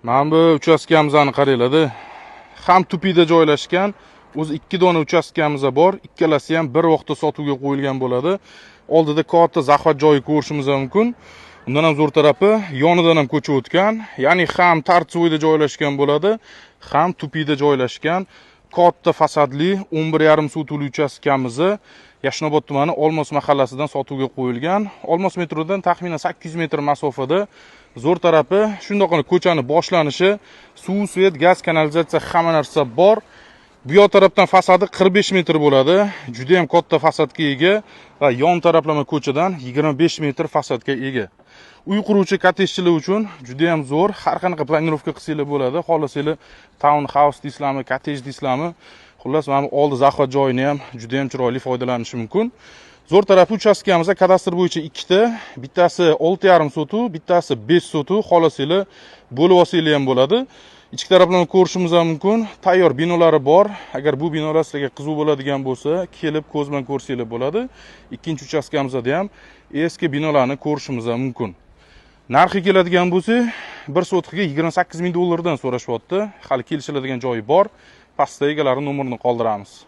Mana bu uchastkamizni qaranglar-da. Ham tupida joylashgan. O'zi 2 dona uchastkamiz bor. Ikkalasi ham bir vaqtda sotuvga qo'yilgan bo'ladi. Oldida katta zaxvat joyi ko'rishimiz mumkin. Undan ham zo'r tarafi yonidan ham ko'cha o'tgan. Ya'ni ham tartsoyda joylashgan bo'ladi, ham tupida joylashgan. Katta fasadli 11,5 sotuvli uchastkamiz Yashnobod tumani Olmos mahallasidan sotuvga qo'yilgan. Olmos metrodan taxminan 800 metr masofada. Zo'r tarafi shundoqona ko'chani boshlanishi, suv, svet, gaz, kanalizatsiya hamma narsa bor. Bu yoq tarafdan fasadi 45 metr bo'ladi. Juda ham katta fasadga ega va yon taraflama ko'chadan 25 metr fasadga ega. Uy quruvchi kottejchilar uchun juda ham zo'r, har qanaqa planirovka qilsanglar bo'ladi. Xohlasanglar town house deysizlarmi, kottej deysizlarmi? Xullas, mana oldi zaxvat joyini ham juda ham chiroyli foydalanish mumkin. Zo'r tarafi uchastkamizda kadastr bo'yicha ikkita, bittasi 6,5 sotuv, bittasi 5 sotuv. Xohlasanglar bo'lib olsanglar ham bo'ladi. Ichki taraflarni ko'rishimiz mumkin. Tayyor binolari bor. Agar bu binolar sizlarga qiziq bo'ladigan bo'lsa, kelib ko'z bilan ko'rsanglar bo'ladi. Ikkinchi uchastkamizda ham eski binolarni ko'rishimiz mumkin. Narxi keladigan bo'lsa, 1 sotqiga 28 ming dollardan so'rashyapti. Hali kelishiladigan joyi bor. Pastda egalari nomerini qoldiramiz.